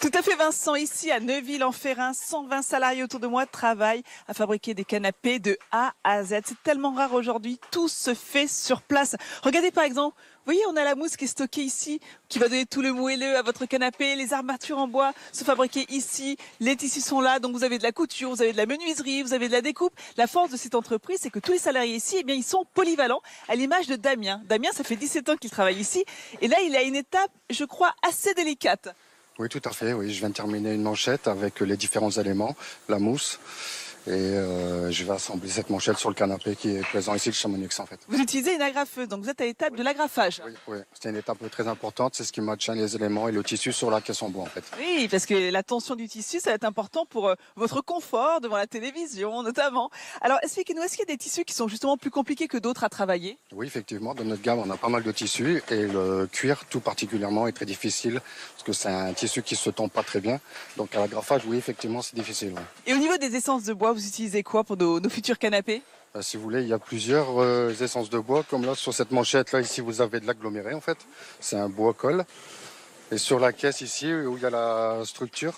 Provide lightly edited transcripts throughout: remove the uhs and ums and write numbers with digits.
Tout à fait Vincent, ici à Neuville-en-Ferrin, 120 salariés autour de moi travaillent à fabriquer des canapés de A à Z. C'est tellement rare aujourd'hui, tout se fait sur place. Regardez par exemple, vous voyez on a la mousse qui est stockée ici, qui va donner tout le moelleux à votre canapé. Les armatures en bois sont fabriquées ici, les tissus sont là, donc vous avez de la couture, vous avez de la menuiserie, vous avez de la découpe. La force de cette entreprise, c'est que tous les salariés ici, eh bien, ils sont polyvalents, à l'image de Damien. Damien, ça fait 17 ans qu'il travaille ici, et là il a une étape, je crois, assez délicate. Oui, tout à fait. Oui, je viens de terminer une manchette avec les différents éléments, la mousse. Et je vais assembler cette manchette sur le canapé qui est présent ici, le Chamonix en fait. Vous utilisez une agrafeuse, donc vous êtes à l'étape de l'agrafage. Oui, c'est une étape très importante, c'est ce qui maintient les éléments et le tissu sur la caisse en bois en fait. Oui, parce que la tension du tissu, ça va être important pour votre confort devant la télévision notamment. Alors expliquez-nous, est-ce qu'il y a des tissus qui sont justement plus compliqués que d'autres à travailler? Oui, effectivement, dans notre gamme, on a pas mal de tissus et le cuir tout particulièrement est très difficile parce que c'est un tissu qui se tend pas très bien. Donc à l'agrafage, oui, effectivement, c'est difficile. Ouais. Et au niveau des essences de bois, vous utilisez quoi pour nos futurs canapés? Si vous voulez, il y a plusieurs essences de bois, comme là sur cette manchette là, ici vous avez de l'aggloméré en fait. C'est un bois colle. Et sur la caisse ici où il y a la structure.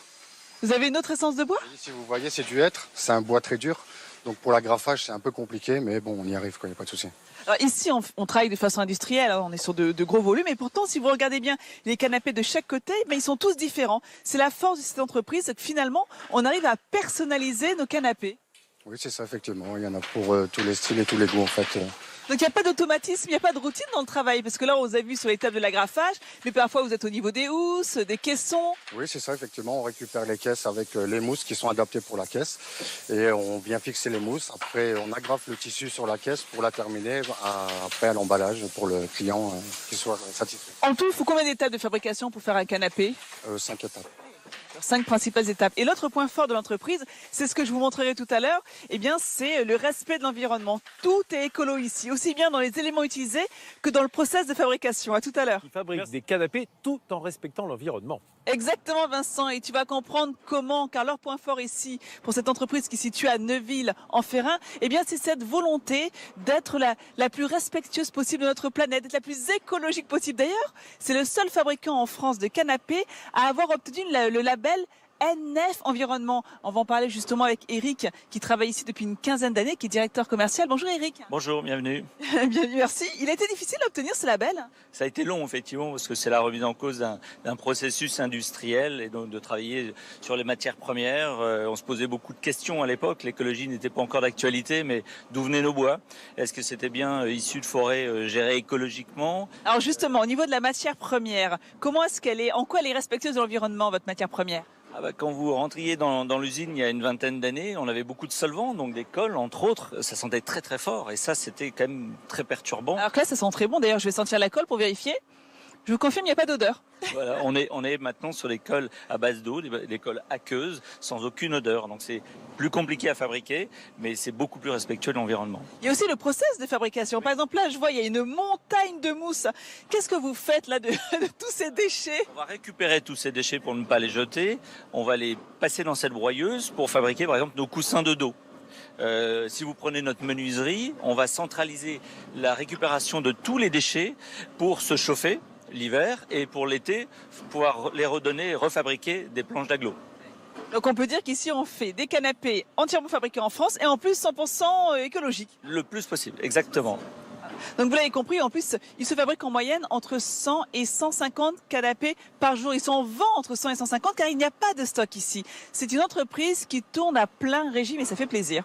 Vous avez une autre essence de bois? Ici vous voyez, c'est du hêtre, c'est un bois très dur. Donc pour l'agrafage, c'est un peu compliqué, mais bon, on y arrive, il n'y a pas de souci. Alors ici, on travaille de façon industrielle, on est sur de gros volumes, et pourtant, si vous regardez bien les canapés de chaque côté, mais ils sont tous différents. C'est la force de cette entreprise, c'est que finalement, on arrive à personnaliser nos canapés. Oui, c'est ça, effectivement. Il y en a pour tous les styles et tous les goûts, en fait. Donc il n'y a pas d'automatisme, il n'y a pas de routine dans le travail, parce que là, on vous a vu sur l'étape de l'agrafage, mais parfois vous êtes au niveau des housses, des caissons. Oui, c'est ça, effectivement. On récupère les caisses avec les mousses qui sont adaptées pour la caisse, et on vient fixer les mousses. Après, on agrafe le tissu sur la caisse pour la terminer, après à l'emballage pour le client qui soit satisfait. En tout, il faut combien d'étapes de fabrication pour faire un canapé? 5 étapes. 5 principales étapes. Et l'autre point fort de l'entreprise, c'est ce que je vous montrerai tout à l'heure, eh bien, c'est le respect de l'environnement. Tout est écolo ici, aussi bien dans les éléments utilisés que dans le process de fabrication. À tout à l'heure. Ils fabriquent des canapés tout en respectant l'environnement. Exactement Vincent, et tu vas comprendre comment, car leur point fort ici, pour cette entreprise qui est située à Neuville-en-Ferrin, eh bien c'est cette volonté d'être la plus respectueuse possible de notre planète, d'être la plus écologique possible. D'ailleurs, c'est le seul fabricant en France de canapés à avoir obtenu le label NF Environnement. On va en parler justement avec Eric, qui travaille ici depuis une quinzaine d'années, qui est directeur commercial. Bonjour Eric. Bonjour, bienvenue. Bienvenue, merci. Il a été difficile d'obtenir ce label? Ça a été long, effectivement, parce que c'est la remise en cause d'un processus industriel et donc de travailler sur les matières premières. On se posait beaucoup de questions à l'époque. L'écologie n'était pas encore d'actualité, mais d'où venaient nos bois? Est-ce que c'était bien issu de forêts gérées écologiquement? Alors justement, au niveau de la matière première, comment est-ce qu'elle est, en quoi elle est respectueuse de l'environnement, votre matière première? Quand vous rentriez dans l'usine il y a une vingtaine d'années, on avait beaucoup de solvants, donc des cols entre autres. Ça sentait très très fort et ça c'était quand même très perturbant. Alors que là ça sent très bon, d'ailleurs je vais sentir la colle pour vérifier. Je vous confirme, il n'y a pas d'odeur. Voilà, on est maintenant sur des cols à base d'eau, des cols aqueuses, sans aucune odeur. Donc c'est plus compliqué à fabriquer, mais c'est beaucoup plus respectueux de l'environnement. Il y a aussi le process de fabrication. Par exemple, là, je vois, il y a une montagne de mousse. Qu'est-ce que vous faites là de tous ces déchets? On va récupérer tous ces déchets pour ne pas les jeter. On va les passer dans cette broyeuse pour fabriquer, par exemple, nos coussins de dos. Si vous prenez notre menuiserie, on va centraliser la récupération de tous les déchets pour se chauffer l'hiver et pour l'été, pouvoir les redonner et refabriquer des planches d'agglo. Donc on peut dire qu'ici on fait des canapés entièrement fabriqués en France et en plus 100% écologiques. Le plus possible, exactement. Donc vous l'avez compris, en plus, ils se fabriquent en moyenne entre 100 et 150 canapés par jour. Ils sont en vente entre 100 et 150 car il n'y a pas de stock ici. C'est une entreprise qui tourne à plein régime et ça fait plaisir.